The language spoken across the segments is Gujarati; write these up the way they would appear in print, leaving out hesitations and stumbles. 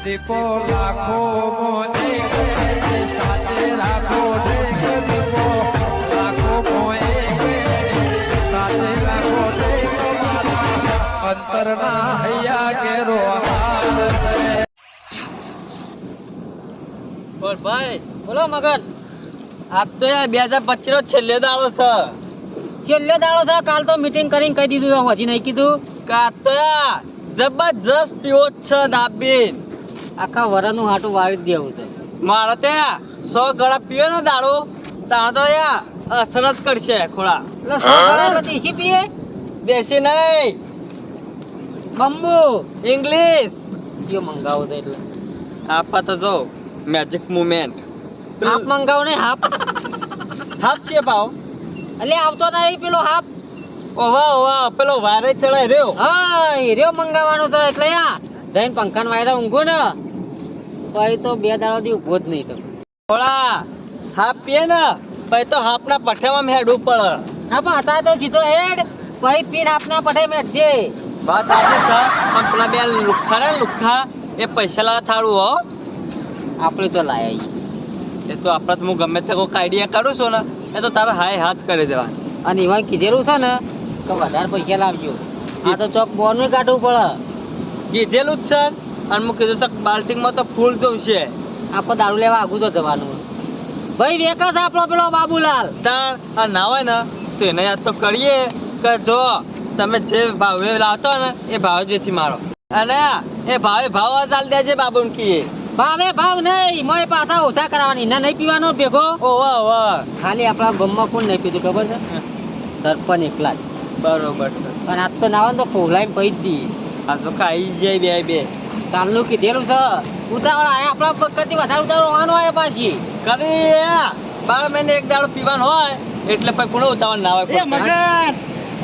દીપો લાખો મોને સાથે રાખો દીપો લાખો મોએ સાથે રાખો અંતરના હૈયા કેરો બોલ ભાઈ. બોલો મગન. આજ તો યાર 2025 નો છેલ્લો દાડો છે. છેલ્લો દાડો છે. કાલ તો મીટિંગ કરીને કહી દીધું, હજી નહીં કીધું. કાં તો યાર જબરજસ્ત પીવો જ છે દાબીન. આખા વરાનું હાટું વાળી જ દેવું છે. મારે ત્યાં 100 ગળા પીવે ને દાડો તાણ તો યાર અસર જ કરશે ખોળા. એટલે સવારે દેશી પીએ, દેશી નહીં, બંબુ ઇંગ્લિશ. કયો મંગાવો છે એટલે આપા તો જો મેજિક મુવમેન્ટ. હાફ મંગાવો ને હાફ. હાફ છે ભાવ. એટલે આવતો નહીં પેલો હાફ. ઓવા ઓવા પેલો વારે ચડાય રહ્યો. હા એ રહ્યો મંગાવવાનો છે. એટલે યા જઈને પંખાના વાયરા ઊંઘો ને પછી તો 2 દાડો થી ઊભો જ નહીં તો. ખોળા હાફ પીએ ને પછી તો હાફના પઠામાં હેડવું પડે. હા પણ હતા તો સીધો હેડ પછી પીન આપના પઠે મેટજે. વાત સાચી છે. પણ પેલા બે લુખ્ખા ને લુખ્ખા એ પૈસા લાવા થાળું હો. આપણે તો લાયા છીએ. એ તો આપણે હું ગમે તે કોઈક આઈડિયા કાઢું છું ને એ તો તારા હાય હાથ કરી દેવા. અને એમાં કીધેલું છે ને કે વધારે પૈસા લાવજો. આ તો ચોક બોનું કાઢવું પડે. કીધેલું જ છે. અને હું કીધું છે બાલ્ટીમાં તો ફૂલ જોઈશે. આપણે દારૂ લેવા આગું તો જવાનું. ભાઈ વેકસ આપણો પેલો બાબુલાલ. તાર આ ના હોય ને તો એને યાદ તો કરીએ કે જો તમે જે ભાવે લાવતો ને એ ભાવ જેથી મારો. અને એ ભાવે ભાવ ચાલ દેજે બાબુ કીએ. ભાવે ભાવ નહીં, મોય પાછા ઓછા કરાવવાની. ના નહીં પીવાનો ભેગો. ઓવા ઓવા ખાલી આપણા ગામમાં કોણ નહીં પીધું ખબર છે? સરપંચ એકલા જ. બરોબર છે. અને આજ તો નાવા તો ફોલાઈને પી જ દઈએ. આ તો ખાઈ જાય બે બે. કાલનું કીધેલું છે ઉતાવળ આયા આપણા પગથી વધારે ઉતાવળ હોવાનું આવે પાછી. કદી 12 મહિને એક દાડો પીવાનું હોય એટલે પછી કોણ ઉતાવળ ના હોય.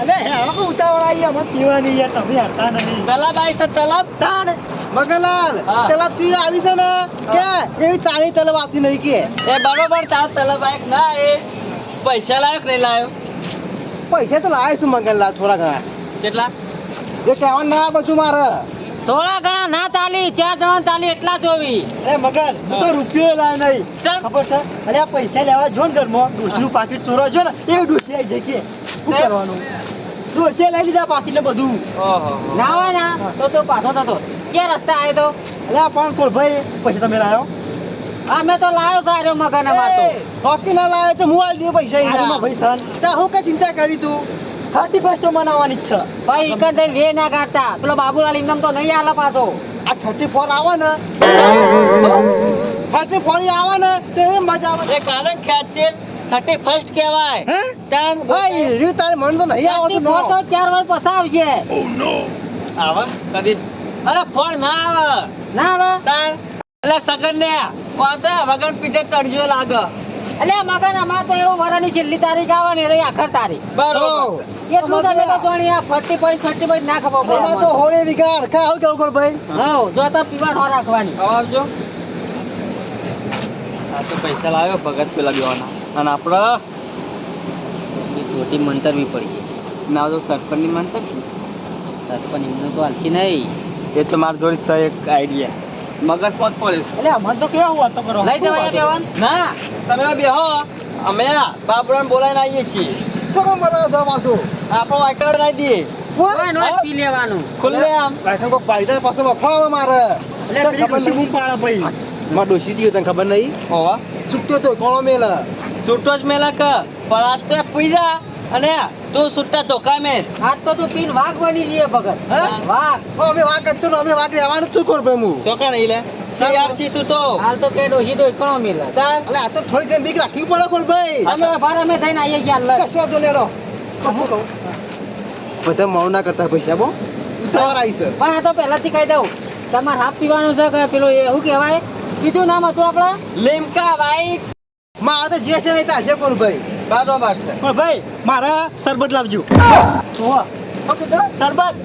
અરે હવે ઉતાવળ આવી અમે પીવાની યાર, તમે હતા નહીં. તલાબ આવી છે તલાબ તાણ. મગનલાલ હા. તલાબ તું આવી છે ને કે એવી તાળી તલાબ આવતી નહીં કે એ બરોબર તાર તલાબ આયક ના એ પૈસા લાયક નહીં લાયો. પૈસા તો લાવે છું મગનલાલ થોડા ઘણા. કેટલા? એ કહેવાનું ના બધું મારે. થોડા ઘણા ના ચાલી, 4 જણા ચાલી એટલા જોવી. એ મગન હું તો રૂપિયો લાવ નહીં. ચમ. ખબર છે અરે આ પૈસા લેવા જો ને ઘરમાં ડોસીનું પાકીટ ચોરવા જો ને એ ડોસી આવી જાય કે શું એ? કરવાનું? ડોસીએ લઈ લીધા પાકીટ ને બધું. ઓહો ના હોય ના તો પાછો થતો કે રસ્તા આવ્યો તો. અરે પણ કોલ ભાઈ પૈસા તમે લાવ્યો? અમે તો લાયો સારો મગન અમાર તો. હોકી ના લાવે તો હું આલી દઉં પૈસા આલીમાં ભાઈ સન તા હું કઈ ચિંતા કરી તું 31 તો મનાવવાની જ છે. ભાઈ એક જ વે ના કાઢતા. પેલો બાબુલાલ ઇનામ તો નહીં આલે પાછો. આ 34 આવે ને 34 આવે ને તો એ મજા આવે. એ કાલન ખ્યાત છે 31st કહેવાય. હે તાન ભાઈ રહ્યું તારે મન તો નહીં આવતું તો 4 વર્ષ પછી આવશે. આવે કદી અરે ફોન ના આવે. ના આવે તાન એટલે સગન ને વાંચો વગર પીઠે ચડજો લાગે. એટલે મગન અમાર તો એવું વરાની છેલ્લી તારીખ આવે ને એટલે આખર તારીખ. બરોબર છે. એટલું તમે તો જોણી આ 35 ના ખબર પડે એમાં તો હોળી વિગાર ખા આવું કેવું કર ભાઈ. હા જો તો પીવા ન રાખવાની. આવજો. આ તો પૈસા લાવ્યો ભગત પેલા દેવાના અને આપણે એ છોટી મંતરવી પડી ના તો સરપંચની માનતા છે. સરપંચ એમને તો હાલતી નહીં. એ તો મારી જોડે છે એક આઈડિયા મગજ પગ પડે. એટલે અમને તો કેવું વાતો કરો લઈ જવાય બેવાન. ના તમે બેહો અમે બાબરાને બોલાવીને આવીએ છીએ. શું કામ બનાવો છો પાછું? આપણો વાયકડા બનાવી દઈએ કોઈ નો જ પી લેવાનું. ખુલ્લે આમ. લાયસન્સ કોક પાડી દે પાછો વફાવો મારે. એટલે પેલી ડોશી બૂમ પાડે ભાઈ. માં ડોશી જીવ તને ખબર નહીં? હોવા સુટ્યો તો કોણો મેલ. છૂટો જ મેલા કે પણ આજ તો પૈસા અને તું છૂટા ધોકા મેં. આજ તો તું પીન વાઘ બની જઈએ ભગત. હે? વાઘ. અમે વાગ કરતો ને અમે વાગ રહેવાનું જ છું કોર ભાઈ હું. ચોકા નહીં લે સીઆરસી તું તો હાલ તો કે ડોહી તો એકણો મિલ. તાર એટલે આ તો થોડી ઘણી બીક રાખવી પડે કોર ભાઈ. અમે ભાર અમે થઈને આવીએ છીએ હાલ. કશો તો લેડો. હું કહું બધા મૌન ના કરતા પૈસા બહુ ઉતાવળ આવી છે. પણ આ તો પહેલાથી કહી દઉં તમારે હાફ પીવાનું છે કે પેલું એ શું કહેવાય બીજું નામ હતું આપડે લીમકા વાઈટ. માં આ તો જે છે નહીં તાજે કોર ભાઈ. બરોબર છે. પણ ભાઈ મારા સરબત લાવજો. ઓકે તો સરબત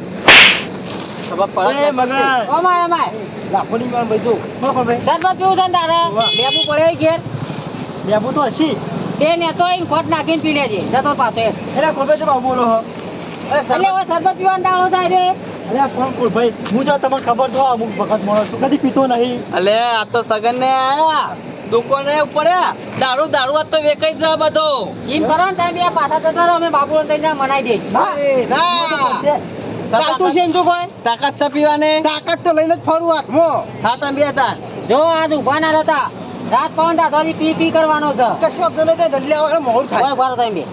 ખબર પડે મગન ઓમાય ઓમાય લાખોની માં ભાઈ જો કોણ ભાઈ સરબત પીવું છે ને તારે વાહ. લેબુ પડે ઘેર લેબુ તો હસી બે ને તો એને ખોટ નાખીને પી લેજે જતો પાછો એટલે કોણ ભાઈ બાબુ બોલો હો. અરે એટલે હવે સરબત પીવાનું દાણો સાહેબ અરે પણ કુળભાઈ હું જો તમને ખબર તો અમુક વખત મળો છું કદી પીતો નહીં. અલે આ તો સગન ને આયા દુકાને પડ્યા દારૂ દારૂ આ તો વેકાઈ જ બધો. એમ કરો ને તમે આ પાછા જતા રહો, અમે બાબુને તઈને મનાઈ દઈશું. ચાલતું છે એમ તો કોઈ તાકાત છે પીવાને? તાકાત તો લઈને જ ફરું હાથમાં. હા તમે બે હતા. જો આજ ઉભા ના રહેતા, રાત પાઉન્ડ આસવાથી પી પી કરવાનો છે. કશો વાંધો નહીં, તે જલ્દી આવે મોડું થાય. કોઈ ઉભા રહો તમે બે.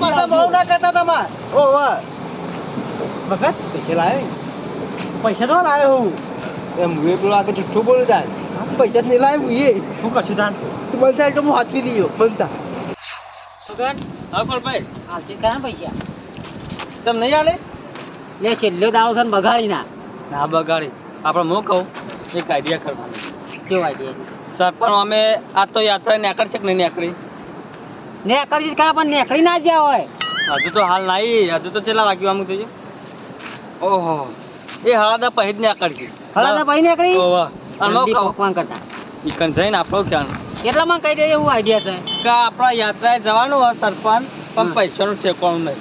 પાછા મોડું ના કરતા તમાર. ઓહો વખત પૈસા લાવ્યો પૈસા તો લાવ્યો હું એમ હું પેલો આગળ જુઠ્ઠું બોલું તાર પૈસા જ નહીં લાવ્યું એ હું કશું તાર તું બોલતા તો હું હાથવી લીયો બનતા સુગન, હા ભાઈ હાલતી કયા પૈસા? તમે નહીં આલે? લે છેલ્લો દાડો છે ને બગાડી ના. ના બગાડી. આપણે હું કહું એક આઈડિયા કરવાનો. કેવો આઈડિયા? સરપંચ અમે આ તો યાત્રા નીકળશે કે નહીં નીકળી? નેકળી કા પણ નેકળી ના જ્યાં હોય. હજુ તો હાલ નહીં, હજુ તો કેટલા વાગ્યું આમ થયું? ઓહો એ હળાદા પહેજ નીકળશે. હળાદા ભાઈ નેકળી ઓહો અને હું કહું પકવાન કરતા ઈકન જઈને આપણો ખ્યાલ એટલામાં કહી દેજે હું આઈડિયા છે કે આપણા યાત્રાએ જવાનું હોય સરપંચ પણ હા. પૈસાનું ઠેકવાનું નહીં.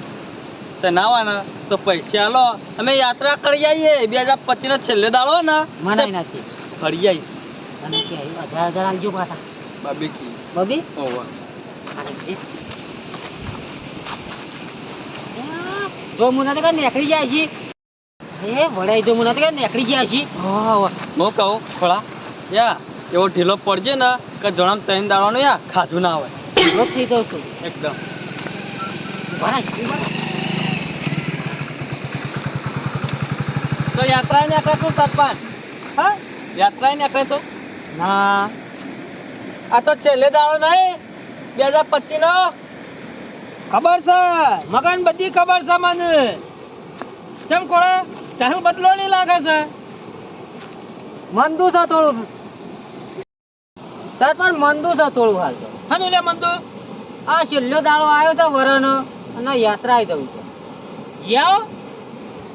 તો ના હોય ને તો પૈસા લો અમે યાત્રા કરી આવીએ 2025 નો છેલ્લે દાડો ને મનાઈ નાખી ફરી આવી અને કે 1000 આલજો પાછા બાબી કી. બબી ઓહો અને પ્લીઝ જો મુના તો નેકળી જાય છે એ વડાઈ જો મુના તો નેકળી જાય છે હું કહું થોડા યા એવો ઢીલો પડજે ને કે જણામ ત્રણ દાડાનું યા ખાધું ના હોય રોક થઈ જાઉં છું એકદમ. તો યાત્રા ને શું સરપંચ? હા યાત્રા ને તો ના આ તો છેલ્લે દાડો નહીં 2025 નો. ખબર છે મગન, બધી ખબર છે મને. કેમ કોળે ચાહુ બદલો નહીં લાગે છે? મંદુ છે થોડું સર પણ મંદુ છે થોડું હાલ તો હા લે મંદુ આ છેલ્લો દાડો આવ્યો છે વરનો અને યાત્રા આવી જવું છે જ્યાઓ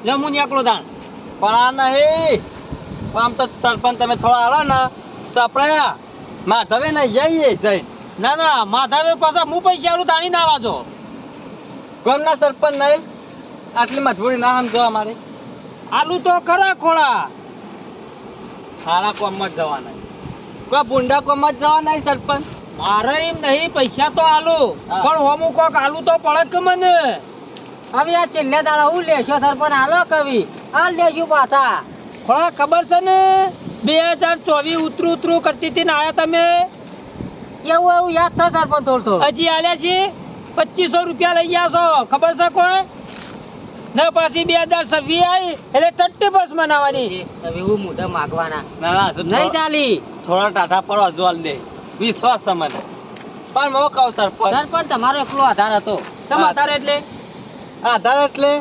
લે હું નીકળો દાણ. પણ આ નહીં પણ આમ તો સરપંચ તમે થોડા આવો ને તો આપણે માધવે ને જઈએ જઈ. ના ના માધાવે પાછા હું પૈસા આલું તાણી ના વાજો. ગામના સરપંચ નહીં આટલી મજબૂરી ના સમજો અમારે. આલુ તો ખરા ખોળા. સારા કોમમાં જ જવાના કોઈ ભૂંડા કોમમાં જ જવા નહીં સરપંચ. મારે એમ નહીં, પૈસા તો આલુ હા. પણ હોમું કોક આલુ તો પડે કે મને. હવે આ છેલ્લે દાડા હું લેશો સર પણ હાલો કવિ હાલ લેશું પાછા ખોળા ખબર છે ને 2024 ઉતરું કરતી હતી ને આયા તમે? એવું એવું યાદ છે સર પણ થોડું થોડું હજી આલ્યા છે 2500 રૂપિયા લઈ ગયા છો ખબર છે કોઈ ને? પાછી 2026 આવી એટલે ટટ્ટી બસ મનાવાની. હવે હું મોઢા માગવાના ના ના હજુ નહીં ચાલી થોડા ટાટા પડવા જો હાલ દે વિશ્વાસ છે મને. પણ હું કહું સરપંચ સર પણ તમારો એકલો આધાર હતો સમાધાન એટલે આધાર એટલે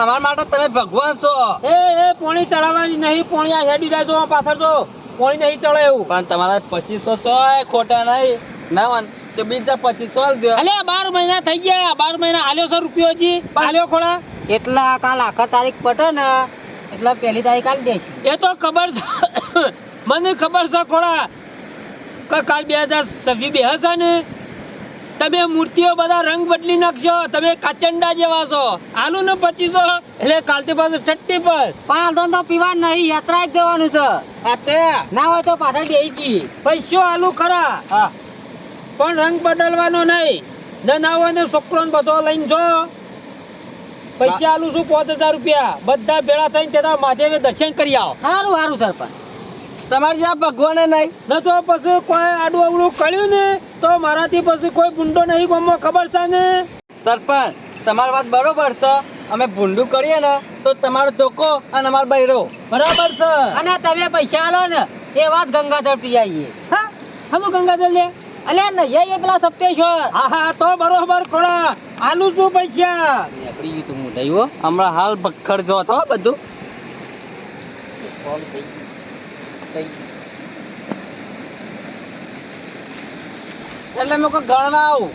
અમારા માટે તમે ભગવાન છો. એ પોણી ચડાવવાની નહીં, પોણી આ હેડી જાય જો પાછળ જો પોણી નહીં ચડે એવું. પણ તમારા 2500 તોય ખોટા નહીં ના હોય ને તો બીજા 2500 આલ દો. અલે 12 મહિના થઈ ગયા, 12 મહિના આલ્યો છે રૂપિયો હજી આલ્યો ખોળા. એટલા કાલ આખા તારીખ પટે ને એટલે પહેલી તારીખ આલી દઈશું એ તો ખબર છે મને ખબર છે ખોળા કે કાલ 2026 બેહશે ને તમે મૂર્તિઓ બધા રંગ બદલી નાખશો, તમે કાચંડા જેવા છો. આલુ ને 2500 એટલે કાલથી પાછું છઠ્ઠી પર. પણ તો પીવા નહીં યાત્રા જ જવાનું છે આ તે ના હોય તો પાછળ બેસી જઈએ પૈસો આલુ ખરા હા પણ રંગ બદલવાનો નહીં. ને ના હોય ને છોકરો ને બધો લઈને જો પૈસા આલુ છું 5000 રૂપિયા બધા ભેળા થઈને તેના મહાદેવે દર્શન કરી આવો. સારું સારું સર પણ તમારે જ્યાં ભગવાને નહીં ન તો પછી કોઈ આડું અવળું કર્યું ને તો મારાથી પછી કોઈ ગુંડો નહીં ગમો ખબર છે ને? સરપંચ તમારી વાત બરોબર છે. અમે ભૂંડું કરીએ ને તો તમારો ધોકો અને અમારો બૈરો બરાબર છે. અને તમે પૈસા આલો ને એ વાત ગંગાધર પી આવીએ હા હમ ગંગાજળ લે. અલે નહીં એ પેલા સપ્તેશ્વર હા હા તો બરોબર ખોળા આલુ શું પૈસા. નીકળી ગયું તું મોઢાઈ હમણાં હાલ ભખડ જો હતો બધું. એટલે મેં કોઈ ગણવા આવું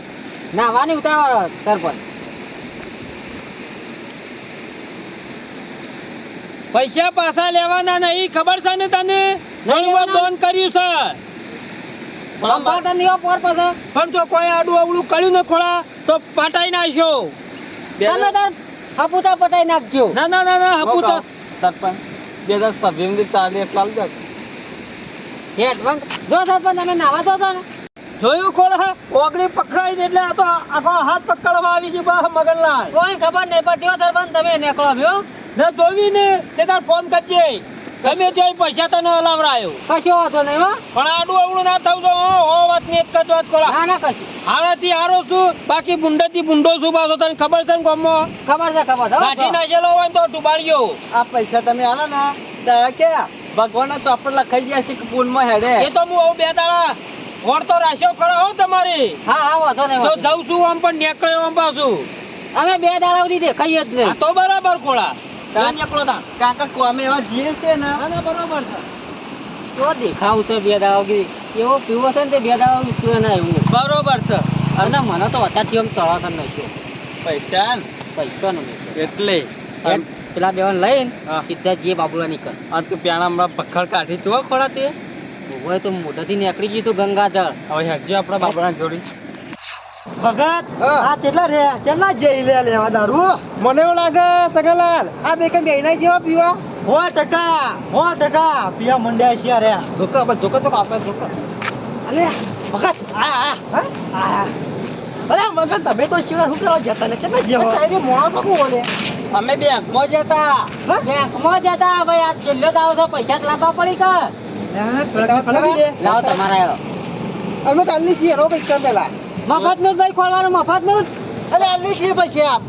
નાવાની ઉતાવળ સરપંચ પૈસા પાછા લેવાના નહીં ખબર છે ને તને? ઘણું દોન કર્યું છે સંભાળતા નહીં હો પોર પાસે પણ જો કોઈ આડું અવળું કર્યું ને ખોળા તો પાટાઈ નાખ્યો. તમે તાર હપુતા પટાઈ નાખજો. ના ના ના ના હપુ તો સરપંચ 2026 ની ચાલી એટલા આલજો. હેડ વંગ જો સરપંચ તમે નાવા દો તો ને. જોયું કોણ હા ઓગળી પકડાઈ એટલે આ તો આખો હાથ પકડવા આવી ગઈ બા મગનલાલ કોઈ ખબર નહીં પડતી હો સરપંચ તમે નીકળો ભ્યો. ને જોવી ને તે તાર ફોન કરજે ગમે તે પૈસા તને હલાવરાયો કશો વાંધો નહીં હો. પણ આડું અવળું ના થવું જો હો વાત ની એક જ વાત કોલા ના ના કશું. હારાથી હારો છું બાકી બુંડેથી બુંડો છું પાછો તને ખબર છે ને ગામમાં ખબર છે ખબર છે હો. ગાંઠી નાખેલો હોય ને તો ડુબાડ્યો આ પૈસા તમે આલો ને ત્યારે કે ભગવાનના ચોપડ લખાઈ ગયા છે કે પૂનમાં હેડે. એ તો હું આવું બે દાડા વોર તો રાખ્યો ખરો હો તમારી હા હા વાંધો નહીં તો વાંધો નહીં. જઉં છું આમ પણ નીકળ્યો આમ પાછું અમે 2 દાડા સુધી દેખાઈએ જ આ નહીં. તો બરાબર કોળા નીકળો તા કાકા કોમે એવા જીએ છે ને ના ના બરાબર છે તો દેખાવ છે 2 દાડા સુધી. એવો પીવો છે ને તે 2 દાડા સુધી પીવે ના એવું. બરોબર છે. અને મને તો અત્યારથી આમ ચડાવશે નાખ્યો. પૈસા ને પૈસો નો નહીં. એટલે પેલા બેવાને લઈને હા. સીધા જે બાબુલા નીકળ. આ તું પ્યાણા હમણાં પખડ કાઢી તું ખોડા તે હોય તો મોઢાથી નીકળી ગયું તું ગંગાજળ. હવે હેડજો આપણા બાબરા જોડી. ભગત આ કેટલા રે કેટલા જઈ લેવા દારૂ મને એવું લાગે સગાલાલ આ બે કઈ બેના જેવા પીવા 100% પીવા મંડ્યા છે રે જોકા આપણે જોકા અલે ભગત આ અરે મગન તમે તો શિવાર હું કરવા જતા ને કેટલા જેવા અરે મોણો તો કોણ ઓલે અમે બેંકમાં જતા બેંકમાં જતા ભાઈ આ છેલ્લો દાવ તો પૈસા જ લાવવા પડી કે લાવો તમારા આવ્યો. અમે કાલની છીએ રો પૈસા પેલા મફત નું જ ભાઈ ખોલવાનું મફત નું જ. અરે આલી છીએ પછી આપ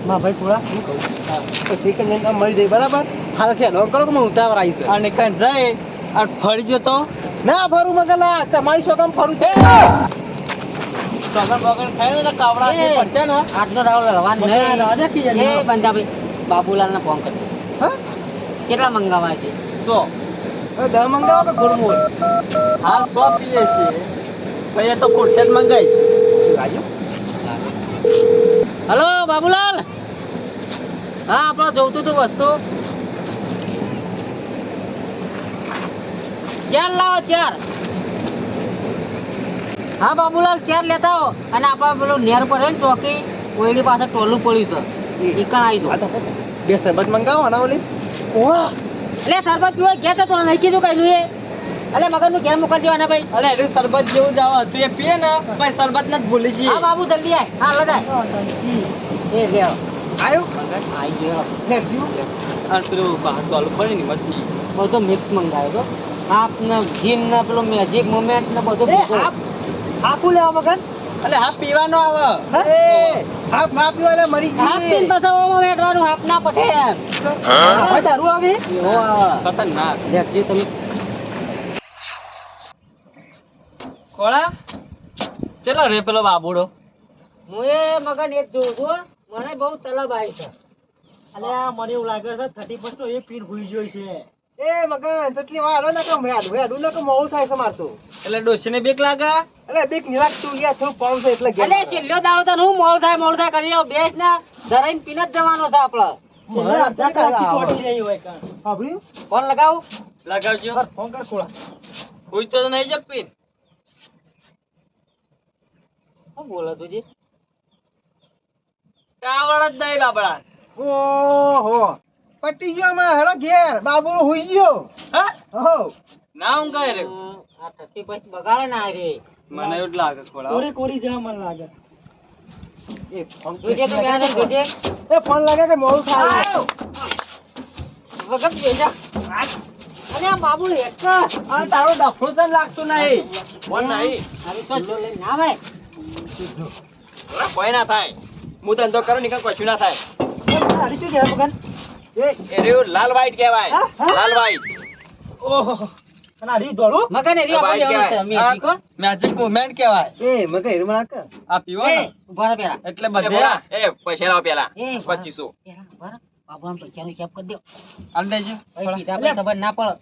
માં ભાઈ થોડા હું કહું પછી કંજન મળી જાય બરાબર હાલ ખેલો કરો કે હું ઉતાવળ આવી છે અને કઈ જાય અને ફરી જતો ના ફરું મગલા તમારી શોકમ ફરું છે સગન બગન ખાય ને કાવડા એ. પડશે ને આટલો દાવ લડવાનું મગન રાજા કી નહીં. જાણે. એ બંધાભાઈ બાબુલાલને ફોન કરજો. હા કેટલા મંગાવા છે? 100 હવે દહ મંગાવો કે ગુડમોલ હાલ 100 પીએ છે ભાઈ એ તો ખુરશેટ મંગાઈ છે રાજુ હલો બાબુલાલ. હા આપણે જોઈતું હતું વસ્તુ. ચાર લાવો 4. હા બાબુલાલ 4 લેતા આવો. અને આપણા પેલું નેર પર હોય ને ચોકી ઓયડી પાસે ટોલું પડ્યું છે ઈકણ આવી આ દો. તો બે સરબત મંગાવો ને ઓલી ઓહ એટલે સરબત પીવા ગયા તા તો નહીં કીધું કઈ એ. અલે મગનનું ઘેર મોકલી દેવાના ભાઈ. અલે એનું શરબત જેવું જ આવે તું એ પીએ ને ભાઈ શરબત ને જ ભૂલી જઈએ હા બાબુ જલ્દી આય. હા લડાય. એ લે આવો. આયો આઈ ગયો. લે ગયું અને પેલું બહાર ચાલુ પડે ને મસ્તી બધો મિક્સ મંગાવ્યો તો. હાફ ને જીન ને પેલો મેજિક મોમેન્ટ ને બધું એ હાફ હાફુ લેવા મગન અલે હા પીવાનો આવે એ હાફ ના પીવા લે મરી હાફ ગઈ પીન પછી ઓમાં વેટવાનું હાફ ના પઠે એમ. હવે દારૂ આવી એવો આવે. ખતરનાક લેખજો તમે. ખોળા ચલો રે પેલો બાબુડો હું એ મગન એક જોઉં છું. મને બહુ તલબ આવી છે. અલે આ મને એવું લાગે છે 31 નો એ પીર ભૂઈ જોઈ છે એ મગન કેટલી વાર હાલો ને કે મેડું ને કે મોવું થાય છે મારતું એટલે ડોશીને બીક લાગે અલે બીક નિરાક તું યાર થોડું પાઉં છે એટલે અલે છેલ્લો દાડો તો હું મોડું થાય કરી આવો. બેસ ને ધરાઈને પીને જ જવાનો છે આપણે. ફોન લગાવું. લગાવજો ફોન કર ખોળા કોઈ તો નહીં જગ પીન શું બોલો તું જી? કાવડ જ નહીં બાબડા ઓહો પટી ગયો માં હેડો ઘેર બાબુ હુઈ ગયો હા હો ના હું કહે રે આ 35 બગાડે ના રે. મને એવું જ લાગે ખોળા કોરી જેવા મને લાગે એ ફોન જોજે તો બેન જોજે. એ ફોન લાગે કે મોડું થાય વગર બેજા. અરે આ બાબુ એક અને તારો ડફો તો લાગતું નહીં ફોન નહીં અરે તો જો લે ના ભાઈ. કોઈ ના થાય હું ધંધો કરું નીકળ કશું ના થાય હારી શું કહેવાય મગન એ એ રહ્યું લાલ વ્હાઈટ કહેવાય હા? હા? લાલ વ્હાઈટ ઓહો અને હારી દોડું મગન એરી આપણે લેવાનું છે મેજિક હો. મેજિક મુવમેન્ટ કહેવાય એ મગન હેરું મને કર આ પીવો એ ને ઉભા રહો પેલા. એટલે બધે એ પૈસા લાવ પેલા એ 2500 પેલા ઉભા રહો. બાબુ આમ પૈસાનો હિસાબ કરી દો. આલ દેજો ભાઈ કીધા પછી ખબર ના પડે.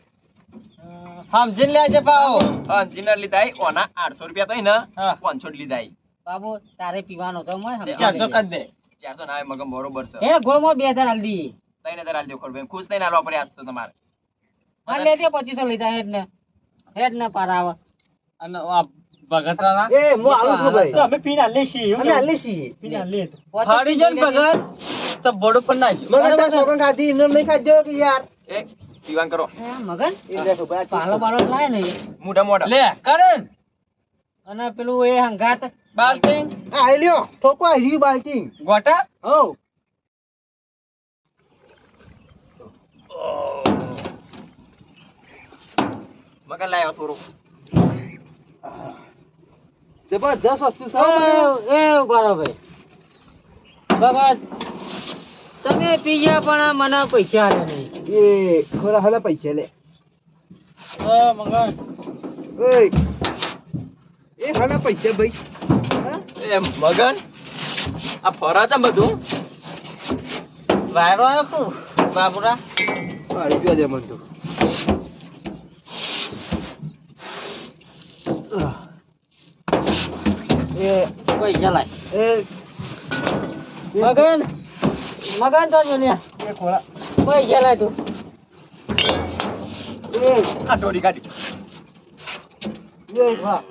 સમજીને લેજે પાઓ સમજીને લીધા ઓના 800 રૂપિયા તો ને 500 લીધા બાબુ તારે પીવાનો છે મોય સમજી 400 લેજે. કર દે 400 ના આવે મગમ બરોબર છે એ ગોળમાં 2000 આલ દી. 3000 આલ દે ખોડભાઈ ખુશ થઈને આલવા પડે આજ તો તમારે હા લેજે 2500 લીધા હેડ ને પાર આવે. અને આ ભગતરાના એ હું આલું છું ભાઈ તો અમે પીને આલે છીએ અમે આલે છીએ પીને આલે હારી જન ભગત તો બોર્ડ ઉપર નાખ્યું. મગન તાર સોગન ખાધી એમને નહીં ખાધો કે યાર એ પીવાન કરો. મગન એ લેખો ભાઈ પાલો બાલો લાય ને મોઢા મોઢા લે કરણ અને પેલું એ હંગાત બાલ્ટિંગ આ આઈ લ્યો ઠોકો આઈ રહ્યું બાલ્ટિંગ ગોટા હો મગન લાવ્યો થોડું. જબરદસ્ત વસ્તુ છે એ ઉભા રહો ભાઈ ભગત તમે પી ગયા પણ મને પૈસા આલે નહીં એ ખોરા હલા પૈસા લે મગન ઓય એ હલા પૈસા ભાઈ હા? એ મગન આ ફરા છે બધું વાયરો આવ્યો તું બાબુરા પાડી પીવા દે મન તો એ પૈસા લાય એ મગન મગન તો જો લ્યા એ ખોરા પૈસા લાય તું એ આ ટોડી કાઢી. એ ખોરા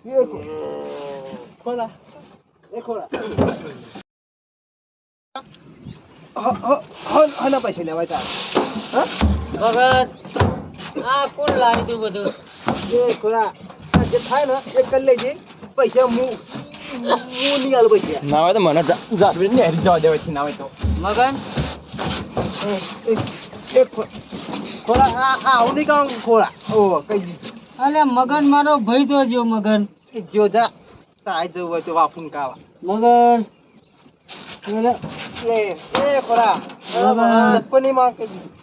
એ ખોરા એ ખોરા હના પૈસા લેવાય તાર ભગત આ કોણ લાવી તું બધું એ ખોરા આ જે થાય ને એ કરી લેજે પૈસા હું નહીં આલું પૈસા ના હોય તો મને જાદવી ને હેરી જવા દેવાય ના હોય તો. મગન ખોરા આવું નહીં કામ ખોરા ઓ કઈ દીધું અલે મગન મારો ભાઈ તો જો મગન એ જો જા તાય જવું હોય તો વાપુન કાવા મગન પેલા એ ખોરા બરાબર. દત્પની માં કઈ દીધું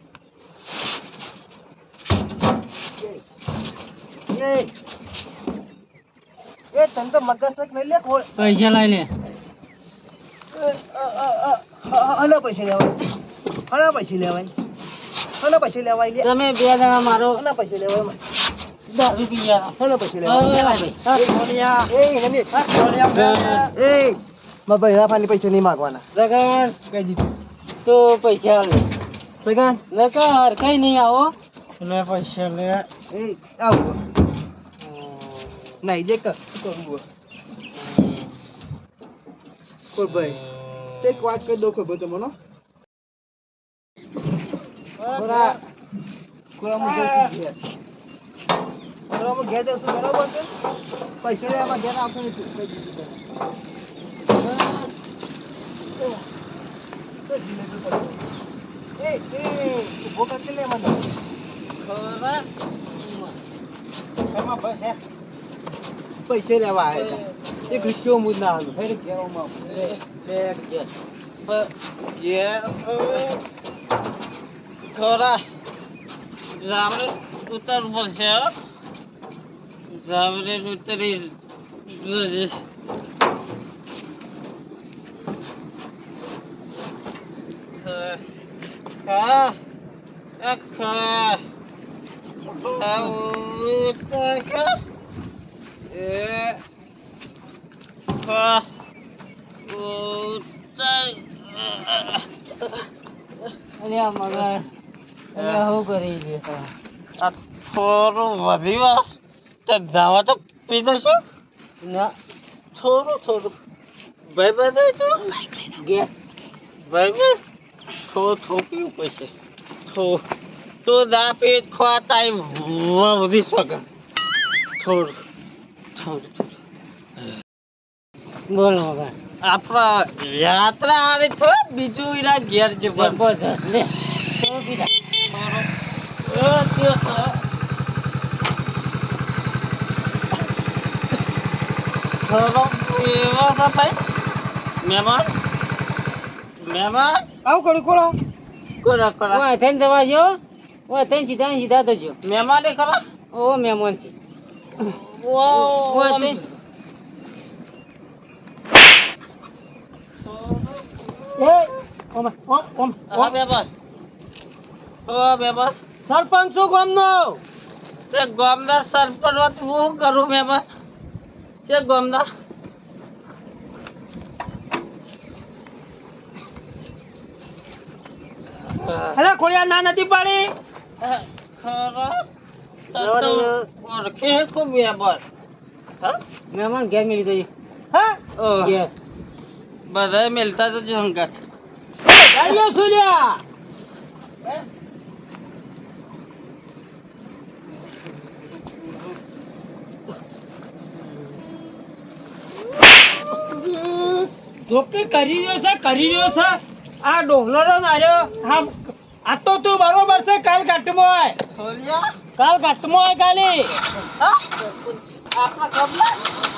એ તને તો મગજ તક નહીં લે ખોળ પૈસા લાય લે હના પૈસા લેવાય હના પૈસા લેવાય હના પૈસા લેવાય લે તમે બે જણા મારો હના પૈસા લેવાય દારૂ પી ગયા હના પૈસા હા, લેવાય ભાઈ. એ નની એ માં ભાઈ રાફાની પૈસા નહીં માંગવાના જગન કઈ દીધું તો પૈસા આલે સગન નકર હરખાઈ નહીં આવો લે પૈસા લે એ આવો નહીં દેખ કહું કોલ ભાઈ એક વાત કહી દો ખબર તમને ખોરા ખોરામાં જઈશું ઘેર ખોરામાં ઘેર જઈશું બરાબર છે પૈસા લેવા ઘેર આપો ને તું કઈ દીધું તને. તો જીલેબી પડે. એ ઉભો કરતી લે મને એમાં બસ હે પૈસા લેવા આવ્યા હતા એક રૂપિયો મુજ ના હાલું ફેર ઘેરમાં ખોરા જામરે ઉતર પડશે જામરે ઉતરી થોડું વધી તો દાવા તો પી જશે ના થોડું ભાઈ બધા તો ગેસ ભાઈ થોડું પીવું પડશે તો દા પેટ ખવા ટાઈમ વધી શકે થોડું બોલ મગન આપણા યાત્રા હારી થો બીજું ઈરા ઘેર જબરદસ્ત લે તો પીડા આવું કરું કોળો જવા જો સીધા જજો મહેમાન ખરા ઓ મહેમાન છે સરપંચ છું ગામનો ગામદાર સરપંચ હું કરું મહેમાન છે ગામદાર અરે ખોડિયા ના નથી પાડી ખરા ઓળખે ખૂબ મહેમાન હા મહેમાન ઘેર મેલી દઈએ હા ઓહ ઘેર બધા મિલતા તો જો હંગાત ગાડીઓ શું લ્યા જોકે કરી રહ્યો છે આ ડોહલો માર્યો હા આ તો તું બરોબર છે કાલ ઘાટમાં હોય છોલિયા કાલ ઘાટમાં હોય કાલે આપણા કબલા